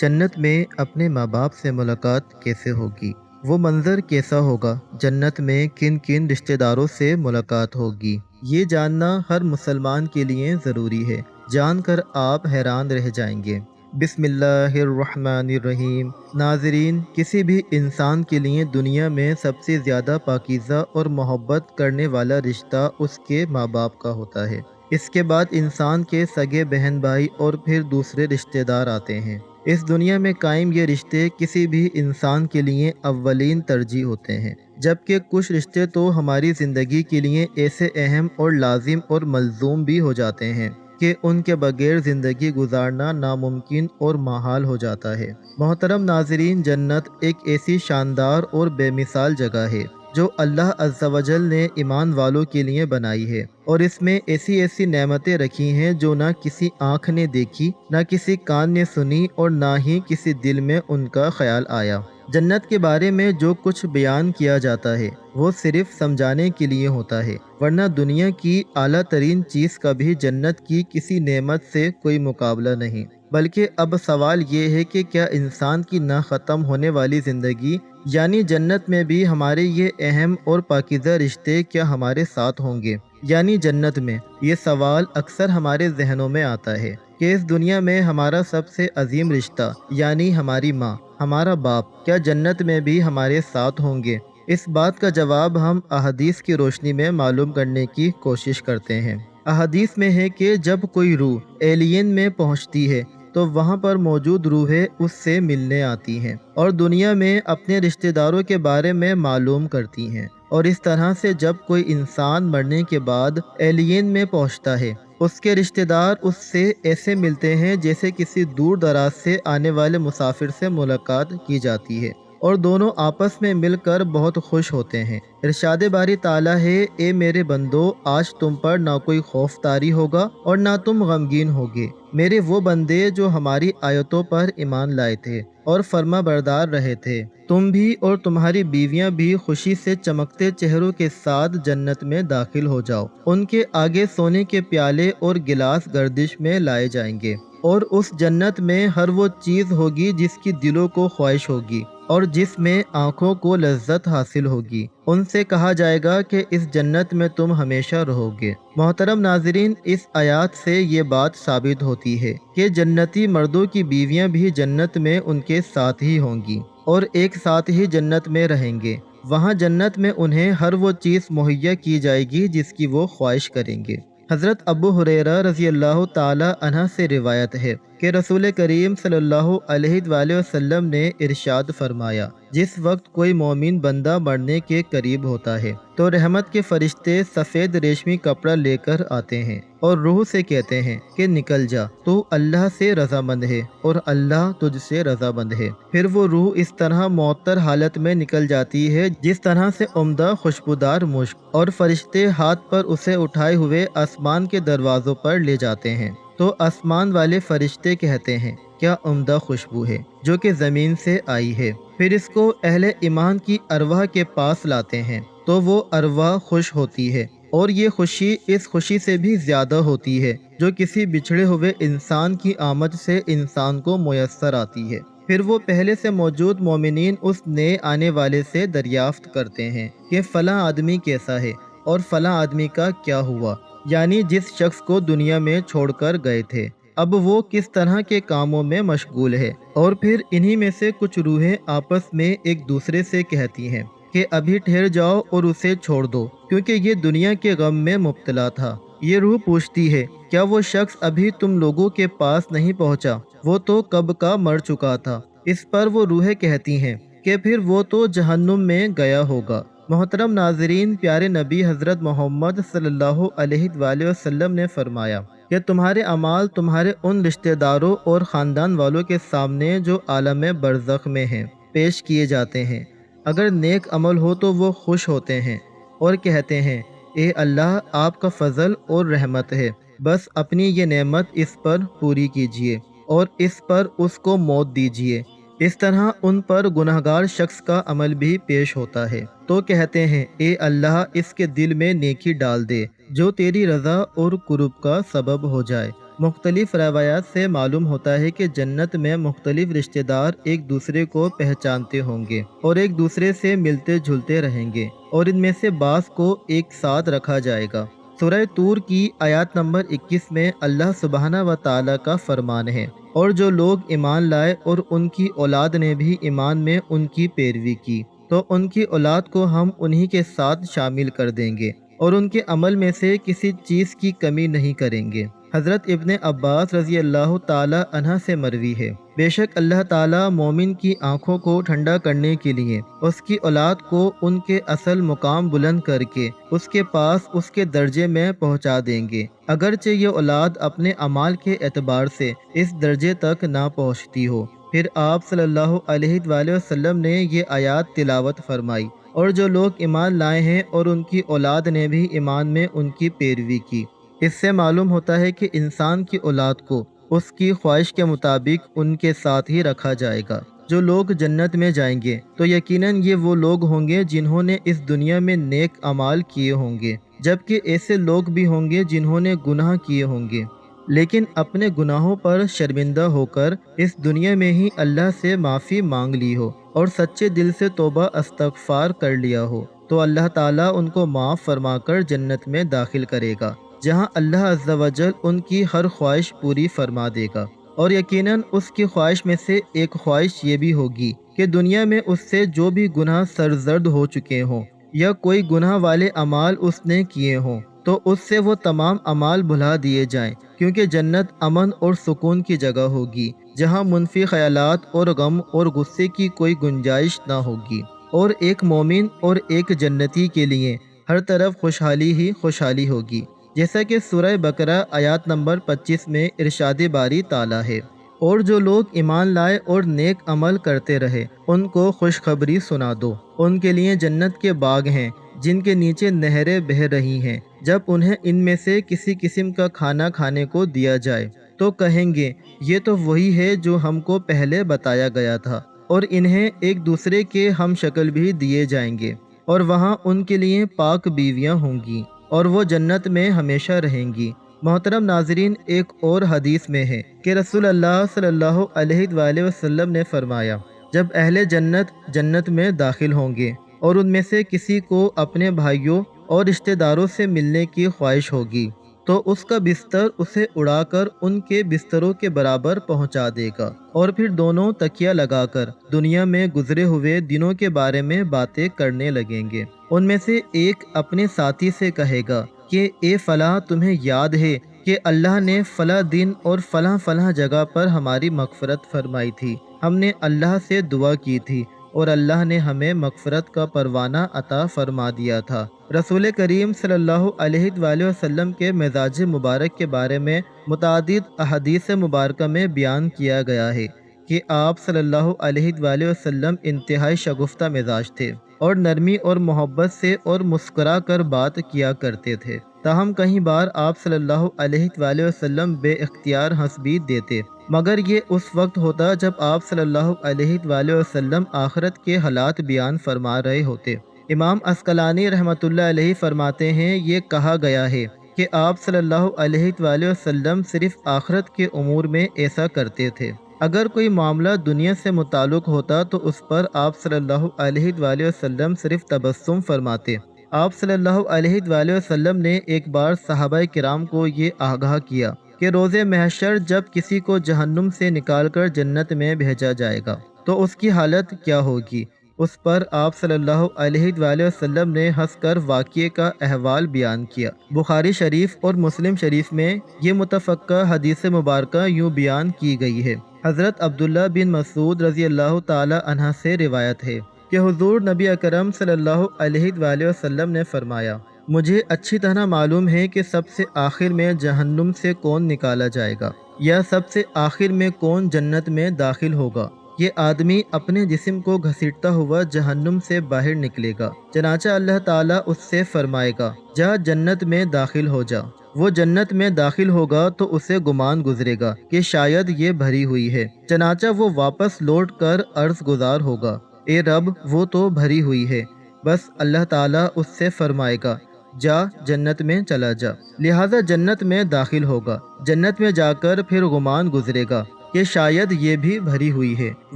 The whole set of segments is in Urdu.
جنت میں اپنے ماں باپ سے ملاقات کیسے ہوگی؟ وہ منظر کیسا ہوگا؟ جنت میں کن کن رشتہ داروں سے ملاقات ہوگی؟ یہ جاننا ہر مسلمان کے لیے ضروری ہے۔ جان کر آپ حیران رہ جائیں گے۔ بسم اللہ الرحمن الرحیم۔ ناظرین، کسی بھی انسان کے لیے دنیا میں سب سے زیادہ پاکیزہ اور محبت کرنے والا رشتہ اس کے ماں باپ کا ہوتا ہے۔ اس کے بعد انسان کے سگے بہن بھائی اور پھر دوسرے رشتہ دار آتے ہیں۔ اس دنیا میں قائم یہ رشتے کسی بھی انسان کے لیے اولین ترجیح ہوتے ہیں، جبکہ کچھ رشتے تو ہماری زندگی کے لیے ایسے اہم اور لازم اور ملزوم بھی ہو جاتے ہیں کہ ان کے بغیر زندگی گزارنا ناممکن اور محال ہو جاتا ہے۔ محترم ناظرین، جنت ایک ایسی شاندار اور بے مثال جگہ ہے جو اللہ عز و جل نے ایمان والوں کے لیے بنائی ہے، اور اس میں ایسی ایسی نعمتیں رکھی ہیں جو نہ کسی آنکھ نے دیکھی، نہ کسی کان نے سنی، اور نہ ہی کسی دل میں ان کا خیال آیا۔ جنت کے بارے میں جو کچھ بیان کیا جاتا ہے وہ صرف سمجھانے کے لیے ہوتا ہے، ورنہ دنیا کی اعلیٰ ترین چیز کا بھی جنت کی کسی نعمت سے کوئی مقابلہ نہیں۔ بلکہ اب سوال یہ ہے کہ کیا انسان کی نہ ختم ہونے والی زندگی یعنی جنت میں بھی ہمارے یہ اہم اور پاکیزہ رشتے کیا ہمارے ساتھ ہوں گے؟ یعنی جنت میں یہ سوال اکثر ہمارے ذہنوں میں آتا ہے کہ اس دنیا میں ہمارا سب سے عظیم رشتہ یعنی ہماری ماں، ہمارا باپ، کیا جنت میں بھی ہمارے ساتھ ہوں گے؟ اس بات کا جواب ہم احادیث کی روشنی میں معلوم کرنے کی کوشش کرتے ہیں۔ احادیث میں ہے کہ جب کوئی روح ایلین میں پہنچتی ہے تو وہاں پر موجود روحیں اس سے ملنے آتی ہیں اور دنیا میں اپنے رشتہ داروں کے بارے میں معلوم کرتی ہیں، اور اس طرح سے جب کوئی انسان مرنے کے بعد ایلین میں پہنچتا ہے، اس کے رشتہ دار اس سے ایسے ملتے ہیں جیسے کسی دور دراز سے آنے والے مسافر سے ملاقات کی جاتی ہے، اور دونوں آپس میں مل کر بہت خوش ہوتے ہیں۔ ارشاد باری تعالیٰ ہے، اے میرے بندو، آج تم پر نہ کوئی خوف طاری ہوگا اور نہ تم غمگین ہوگے۔ میرے وہ بندے جو ہماری آیتوں پر ایمان لائے تھے اور فرما بردار رہے تھے، تم بھی اور تمہاری بیویاں بھی خوشی سے چمکتے چہروں کے ساتھ جنت میں داخل ہو جاؤ۔ ان کے آگے سونے کے پیالے اور گلاس گردش میں لائے جائیں گے، اور اس جنت میں ہر وہ چیز ہوگی جس کی دلوں کو خواہش ہوگی اور جس میں آنکھوں کو لذت حاصل ہوگی۔ ان سے کہا جائے گا کہ اس جنت میں تم ہمیشہ رہو گے۔ محترم ناظرین، اس آیات سے یہ بات ثابت ہوتی ہے کہ جنتی مردوں کی بیویاں بھی جنت میں ان کے ساتھ ہی ہوں گی اور ایک ساتھ ہی جنت میں رہیں گے۔ وہاں جنت میں انہیں ہر وہ چیز مہیا کی جائے گی جس کی وہ خواہش کریں گے۔ حضرت ابو ہریرہ رضی اللہ تعالی عنہ سے روایت ہے کہ رسول کریم صلی اللہ علیہ وآلہ وسلم نے ارشاد فرمایا، جس وقت کوئی مومن بندہ مرنے کے قریب ہوتا ہے تو رحمت کے فرشتے سفید ریشمی کپڑا لے کر آتے ہیں اور روح سے کہتے ہیں کہ نکل جا، تو اللہ سے رضامند ہے اور اللہ تجھ سے رضامند ہے۔ پھر وہ روح اس طرح معطر حالت میں نکل جاتی ہے جس طرح سے عمدہ خوشبودار مشک، اور فرشتے ہاتھ پر اسے اٹھائے ہوئے آسمان کے دروازوں پر لے جاتے ہیں تو آسمان والے فرشتے کہتے ہیں، کیا عمدہ خوشبو ہے جو کہ زمین سے آئی ہے۔ پھر اس کو اہل ایمان کی ارواح کے پاس لاتے ہیں تو وہ ارواح خوش ہوتی ہے، اور یہ خوشی اس خوشی سے بھی زیادہ ہوتی ہے جو کسی بچھڑے ہوئے انسان کی آمد سے انسان کو میسر آتی ہے۔ پھر وہ پہلے سے موجود مومنین اس نئے آنے والے سے دریافت کرتے ہیں کہ فلاں آدمی کیسا ہے اور فلاں آدمی کا کیا ہوا، یعنی جس شخص کو دنیا میں چھوڑ کر گئے تھے، اب وہ کس طرح کے کاموں میں مشغول ہے۔ اور پھر انہی میں سے کچھ روحیں آپس میں ایک دوسرے سے کہتی ہیں کہ ابھی ٹھہر جاؤ اور اسے چھوڑ دو، کیونکہ یہ دنیا کے غم میں مبتلا تھا۔ یہ روح پوچھتی ہے، کیا وہ شخص ابھی تم لوگوں کے پاس نہیں پہنچا؟ وہ تو کب کا مر چکا تھا۔ اس پر وہ روحیں کہتی ہیں کہ پھر وہ تو جہنم میں گیا ہوگا۔ محترم ناظرین، پیارے نبی حضرت محمد صلی اللہ علیہ وآلہ وسلم نے فرمایا کہ تمہارے اعمال تمہارے ان رشتہ داروں اور خاندان والوں کے سامنے جو عالم برزخ میں ہیں پیش کیے جاتے ہیں۔ اگر نیک عمل ہو تو وہ خوش ہوتے ہیں اور کہتے ہیں، اے اللہ، آپ کا فضل اور رحمت ہے، بس اپنی یہ نعمت اس پر پوری کیجیے اور اس پر اس کو موت دیجیے۔ اس طرح ان پر گناہگار شخص کا عمل بھی پیش ہوتا ہے تو کہتے ہیں، اے اللہ، اس کے دل میں نیکی ڈال دے جو تیری رضا اور قرب کا سبب ہو جائے۔ مختلف روایات سے معلوم ہوتا ہے کہ جنت میں مختلف رشتہ دار ایک دوسرے کو پہچانتے ہوں گے اور ایک دوسرے سے ملتے جلتے رہیں گے، اور ان میں سے بعض کو ایک ساتھ رکھا جائے گا۔ سورہ طور کی آیات نمبر 21 میں اللہ سبحانہ و تعالیٰ کا فرمان ہے، اور جو لوگ ایمان لائے اور ان کی اولاد نے بھی ایمان میں ان کی پیروی کی تو ان کی اولاد کو ہم انہی کے ساتھ شامل کر دیں گے اور ان کے عمل میں سے کسی چیز کی کمی نہیں کریں گے۔ حضرت ابن عباس رضی اللہ تعالی عنہ سے مروی ہے، بے شک اللہ تعالیٰ مومن کی آنکھوں کو ٹھنڈا کرنے کے لیے اس کی اولاد کو ان کے اصل مقام بلند کر کے اس کے پاس اس کے درجے میں پہنچا دیں گے، اگرچہ یہ اولاد اپنے اعمال کے اعتبار سے اس درجے تک نہ پہنچتی ہو۔ پھر آپ صلی اللہ علیہ وآلہ وسلم نے یہ آیات تلاوت فرمائی، اور جو لوگ ایمان لائے ہیں اور ان کی اولاد نے بھی ایمان میں ان کی پیروی کی۔ اس سے معلوم ہوتا ہے کہ انسان کی اولاد کو اس کی خواہش کے مطابق ان کے ساتھ ہی رکھا جائے گا۔ جو لوگ جنت میں جائیں گے تو یقیناً یہ وہ لوگ ہوں گے جنہوں نے اس دنیا میں نیک اعمال کیے ہوں گے، جبکہ ایسے لوگ بھی ہوں گے جنہوں نے گناہ کیے ہوں گے لیکن اپنے گناہوں پر شرمندہ ہو کر اس دنیا میں ہی اللہ سے معافی مانگ لی ہو اور سچے دل سے توبہ استغفار کر لیا ہو، تو اللہ تعالیٰ ان کو معاف فرما کر جنت میں داخل کرے گا، جہاں اللہ عز و جل ان کی ہر خواہش پوری فرما دے گا۔ اور یقیناً اس کی خواہش میں سے ایک خواہش یہ بھی ہوگی کہ دنیا میں اس سے جو بھی گناہ سرزد ہو چکے ہوں یا کوئی گناہ والے اعمال اس نے کیے ہوں تو اس سے وہ تمام اعمال بھلا دیے جائیں، کیونکہ جنت امن اور سکون کی جگہ ہوگی جہاں منفی خیالات اور غم اور غصے کی کوئی گنجائش نہ ہوگی، اور ایک مومن اور ایک جنتی کے لیے ہر طرف خوشحالی ہی خوشحالی ہوگی، جیسا کہ سورہ بقرہ آیات نمبر 25 میں ارشاد باری تعالیٰ ہے۔ اور جو لوگ ایمان لائے اور نیک عمل کرتے رہے ان کو خوشخبری سنا دو، ان کے لیے جنت کے باغ ہیں جن کے نیچے نہریں بہہ رہی ہیں، جب انہیں ان میں سے کسی قسم کا کھانا کھانے کو دیا جائے تو کہیں گے یہ تو وہی ہے جو ہم کو پہلے بتایا گیا تھا، اور انہیں ایک دوسرے کے ہم شکل بھی دیے جائیں گے، اور وہاں ان کے لیے پاک بیویاں ہوں گی اور وہ جنت میں ہمیشہ رہیں گی۔ محترم ناظرین، ایک اور حدیث میں ہے کہ رسول اللہ صلی اللہ علیہ وآلہ وسلم نے فرمایا، جب اہل جنت جنت میں داخل ہوں گے اور ان میں سے کسی کو اپنے بھائیوں اور رشتہ داروں سے ملنے کی خواہش ہوگی تو اس کا بستر اسے اڑا کر ان کے بستروں کے برابر پہنچا دے گا، اور پھر دونوں تکیہ لگا کر دنیا میں گزرے ہوئے دنوں کے بارے میں باتیں کرنے لگیں گے۔ ان میں سے ایک اپنے ساتھی سے کہے گا کہ اے فلاں، تمہیں یاد ہے کہ اللہ نے فلاں دن اور فلاں فلاں جگہ پر ہماری مغفرت فرمائی تھی، ہم نے اللہ سے دعا کی تھی اور اللہ نے ہمیں مغفرت کا پروانہ عطا فرما دیا تھا۔ رسول کریم صلی اللہ علیہ وآلہ وسلم کے مزاج مبارک کے بارے میں متعدد احادیث مبارکہ میں بیان کیا گیا ہے کہ آپ صلی اللہ علیہ وآلہ وسلم انتہائی شگفتہ مزاج تھے اور نرمی اور محبت سے اور مسکرا کر بات کیا کرتے تھے، تاہم کئی بار آپ صلی اللہ علیہ وآلہ وسلم بے اختیار ہنس بھی دیتے، مگر یہ اس وقت ہوتا جب آپ صلی اللہ علیہ وآلہ وسلم آخرت کے حالات بیان فرما رہے ہوتے۔ امام عسقلانی رحمۃ اللہ علیہ فرماتے ہیں، یہ کہا گیا ہے کہ آپ صلی اللہ علیہ وآلہ وسلم صرف آخرت کے امور میں ایسا کرتے تھے، اگر کوئی معاملہ دنیا سے متعلق ہوتا تو اس پر آپ صلی اللہ علیہ وآلہ وسلم صرف تبسم فرماتے۔ آپ صلی اللہ علیہ وآلہ وسلم نے ایک بار صحابہ کرام کو یہ آگاہ کیا کہ روز محشر جب کسی کو جہنم سے نکال کر جنت میں بھیجا جائے گا تو اس کی حالت کیا ہوگی۔ اس پر آپ صلی اللہ علیہ وآلہ وسلم نے ہنس کر واقعے کا احوال بیان کیا۔ بخاری شریف اور مسلم شریف میں یہ متفقہ حدیث مبارکہ یوں بیان کی گئی ہے۔ حضرت عبداللہ بن مسعود رضی اللہ تعالی عنہ سے روایت ہے کہ حضور نبی اکرم صلی اللہ علیہ وآلہ وسلم نے فرمایا، مجھے اچھی طرح معلوم ہے کہ سب سے آخر میں جہنم سے کون نکالا جائے گا یا سب سے آخر میں کون جنت میں داخل ہوگا۔ یہ آدمی اپنے جسم کو گھسیٹتا ہوا جہنم سے باہر نکلے گا، چنانچہ اللہ تعالیٰ اس سے فرمائے گا، جا جنت میں داخل ہو جا۔ وہ جنت میں داخل ہوگا تو اسے گمان گزرے گا کہ شاید یہ بھری ہوئی ہے، چنانچہ وہ واپس لوٹ کر عرض گزار ہوگا، اے رب وہ تو بھری ہوئی ہے۔ بس اللہ تعالیٰ اس سے فرمائے گا، جا جنت میں چلا جا۔ لہذا جنت میں داخل ہوگا، جنت میں جا کر پھر گمان گزرے گا کہ شاید یہ بھی بھری ہوئی ہے،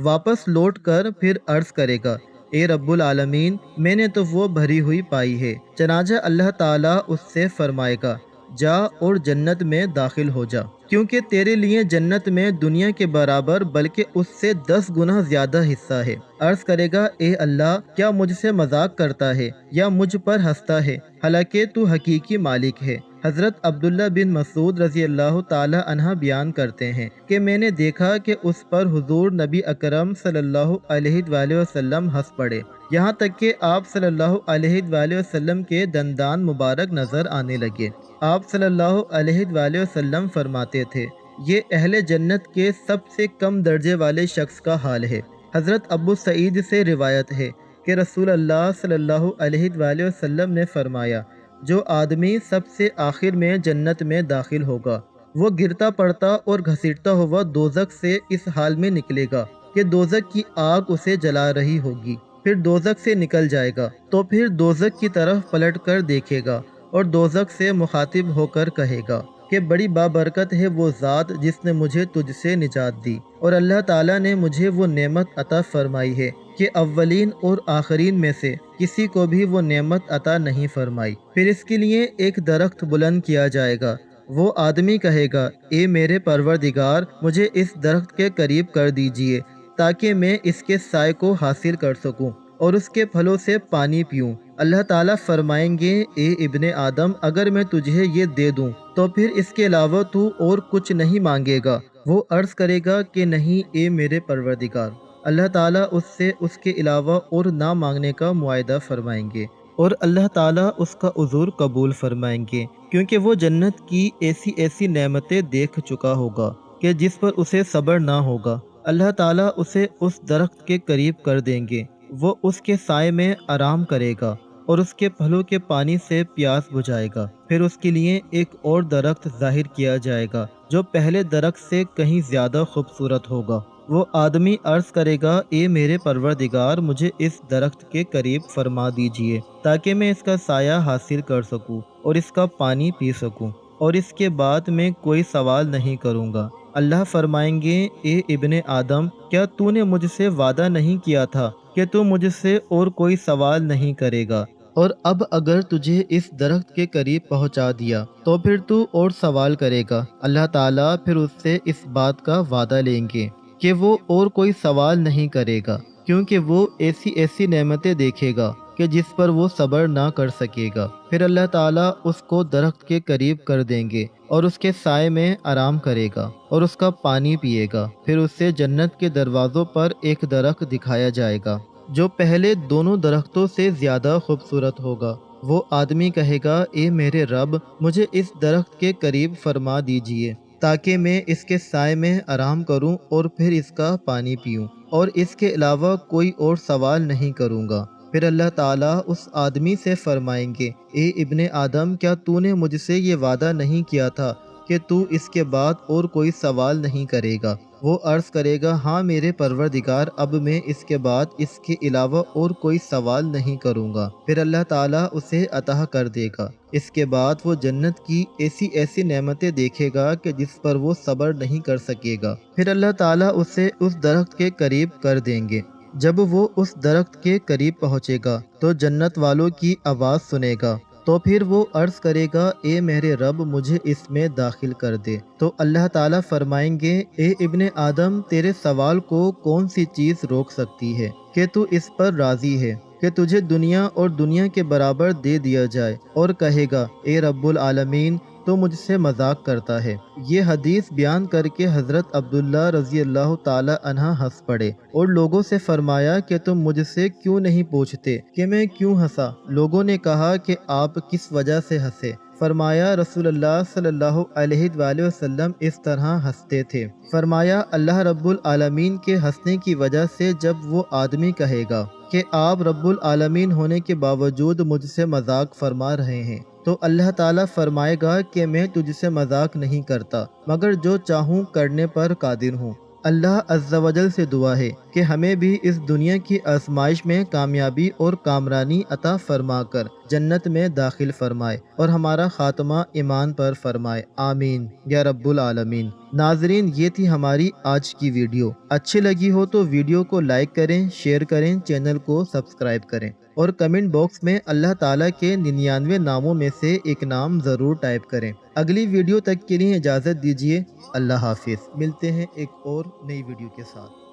واپس لوٹ کر پھر عرض کرے گا اے رب العالمین، میں نے تو وہ بھری ہوئی پائی ہے۔ چنانچہ اللہ تعالیٰ اس سے فرمائے گا جا اور جنت میں داخل ہو جا، کیونکہ تیرے لیے جنت میں دنیا کے برابر بلکہ اس سے 10 گنا زیادہ حصہ ہے۔ عرض کرے گا اے اللہ، کیا مجھ سے مذاق کرتا ہے یا مجھ پر ہنستا ہے، حالانکہ تو حقیقی مالک ہے۔ حضرت عبداللہ بن مسعود رضی اللہ تعالی عنہ بیان کرتے ہیں کہ میں نے دیکھا کہ اس پر حضور نبی اکرم صلی اللہ علیہ وآلہ وسلم ہنس پڑے، یہاں تک کہ آپ صلی اللہ علیہ وآلہ وسلم کے دندان مبارک نظر آنے لگے۔ آپ صلی اللہ علیہ وآلہ وسلم فرماتے تھے یہ اہل جنت کے سب سے کم درجے والے شخص کا حال ہے۔ حضرت ابو سعید سے روایت ہے کہ رسول اللہ صلی اللہ علیہ وآلہ وسلم نے فرمایا جو آدمی سب سے آخر میں جنت میں داخل ہوگا وہ گرتا پڑتا اور گھسیٹتا ہوا دوزخ سے اس حال میں نکلے گا کہ دوزخ کی آگ اسے جلا رہی ہوگی، پھر دوزخ سے نکل جائے گا تو پھر دوزخ کی طرف پلٹ کر دیکھے گا اور دوزخ سے مخاطب ہو کر کہے گا کہ بڑی بابرکت ہے وہ ذات جس نے مجھے تجھ سے نجات دی، اور اللہ تعالیٰ نے مجھے وہ نعمت عطا فرمائی ہے کہ اولین اور آخرین میں سے کسی کو بھی وہ نعمت عطا نہیں فرمائی۔ پھر اس کے لیے ایک درخت بلند کیا جائے گا، وہ آدمی کہے گا اے میرے پروردگار، مجھے اس درخت کے قریب کر دیجئے تاکہ میں اس کے سائے کو حاصل کر سکوں اور اس کے پھلوں سے پانی پیوں۔ اللہ تعالیٰ فرمائیں گے اے ابن آدم، اگر میں تجھے یہ دے دوں تو پھر اس کے علاوہ تو اور کچھ نہیں مانگے گا؟ وہ عرض کرے گا کہ نہیں اے میرے پروردگار۔ اللہ تعالیٰ اس سے اس کے علاوہ اور نہ مانگنے کا معاہدہ فرمائیں گے، اور اللہ تعالیٰ اس کا عذر قبول فرمائیں گے، کیونکہ وہ جنت کی ایسی ایسی نعمتیں دیکھ چکا ہوگا کہ جس پر اسے صبر نہ ہوگا۔ اللہ تعالیٰ اسے اس درخت کے قریب کر دیں گے، وہ اس کے سائے میں آرام کرے گا اور اس کے پھلوں کے پانی سے پیاس بجھائے گا۔ پھر اس کے لیے ایک اور درخت ظاہر کیا جائے گا جو پہلے درخت سے کہیں زیادہ خوبصورت ہوگا۔ وہ آدمی عرض کرے گا اے میرے پروردگار، مجھے اس درخت کے قریب فرما دیجئے تاکہ میں اس کا سایہ حاصل کر سکوں اور اس کا پانی پی سکوں، اور اس کے بعد میں کوئی سوال نہیں کروں گا۔ اللہ فرمائیں گے اے ابن آدم، کیا تو نے مجھ سے وعدہ نہیں کیا تھا کہ تو مجھ سے اور کوئی سوال نہیں کرے گا؟ اور اب اگر تجھے اس درخت کے قریب پہنچا دیا تو پھر تو اور سوال کرے گا۔ اللہ تعالیٰ پھر اس سے اس بات کا وعدہ لیں گے کہ وہ اور کوئی سوال نہیں کرے گا، کیونکہ وہ ایسی ایسی نعمتیں دیکھے گا کہ جس پر وہ صبر نہ کر سکے گا۔ پھر اللہ تعالیٰ اس کو درخت کے قریب کر دیں گے اور اس کے سائے میں آرام کرے گا اور اس کا پانی پیے گا۔ پھر اس سے جنت کے دروازوں پر ایک درخت دکھایا جائے گا جو پہلے دونوں درختوں سے زیادہ خوبصورت ہوگا۔ وہ آدمی کہے گا اے میرے رب، مجھے اس درخت کے قریب فرما دیجئے تاکہ میں اس کے سائے میں آرام کروں اور پھر اس کا پانی پیوں، اور اس کے علاوہ کوئی اور سوال نہیں کروں گا۔ پھر اللہ تعالیٰ اس آدمی سے فرمائیں گے اے ابن آدم، کیا تو نے مجھ سے یہ وعدہ نہیں کیا تھا کہ تو اس کے بعد اور کوئی سوال نہیں کرے گا؟ وہ عرض کرے گا ہاں میرے پروردگار، اب میں اس کے بعد اس کے علاوہ اور کوئی سوال نہیں کروں گا۔ پھر اللہ تعالیٰ اسے عطا کر دے گا۔ اس کے بعد وہ جنت کی ایسی ایسی نعمتیں دیکھے گا کہ جس پر وہ صبر نہیں کر سکے گا۔ پھر اللہ تعالیٰ اسے اس درخت کے قریب کر دیں گے۔ جب وہ اس درخت کے قریب پہنچے گا تو جنت والوں کی آواز سنے گا، تو پھر وہ عرض کرے گا اے میرے رب، مجھے اس میں داخل کر دے۔ تو اللہ تعالیٰ فرمائیں گے اے ابن آدم، تیرے سوال کو کون سی چیز روک سکتی ہے کہ تو اس پر راضی ہے کہ تجھے دنیا اور دنیا کے برابر دے دیا جائے؟ اور کہے گا اے رب العالمین، تو مجھ سے مذاق کرتا ہے۔ یہ حدیث بیان کر کے حضرت عبداللہ رضی اللہ تعالی عنہ ہنس پڑے اور لوگوں سے فرمایا کہ تم مجھ سے کیوں نہیں پوچھتے کہ میں کیوں ہنسا؟ لوگوں نے کہا کہ آپ کس وجہ سے ہنسے؟ فرمایا رسول اللہ صلی اللہ علیہ وآلہ وسلم اس طرح ہنستے تھے۔ فرمایا اللہ رب العالمین کے ہنسنے کی وجہ سے جب وہ آدمی کہے گا کہ آپ رب العالمین ہونے کے باوجود مجھ سے مذاق فرما رہے ہیں، تو اللہ تعالیٰ فرمائے گا کہ میں تجھ سے مذاق نہیں کرتا، مگر جو چاہوں کرنے پر قادر ہوں۔ اللہ عز و جل سے دعا ہے کہ ہمیں بھی اس دنیا کی آزمائش میں کامیابی اور کامرانی عطا فرما کر جنت میں داخل فرمائے اور ہمارا خاتمہ ایمان پر فرمائے، آمین یا رب العالمین۔ ناظرین، یہ تھی ہماری آج کی ویڈیو۔ اچھی لگی ہو تو ویڈیو کو لائک کریں، شیئر کریں، چینل کو سبسکرائب کریں اور کمنٹ باکس میں اللہ تعالیٰ کے 99 ناموں میں سے ایک نام ضرور ٹائپ کریں۔ اگلی ویڈیو تک کے لیے اجازت دیجیے، اللہ حافظ۔ ملتے ہیں ایک اور نئی ویڈیو کے ساتھ۔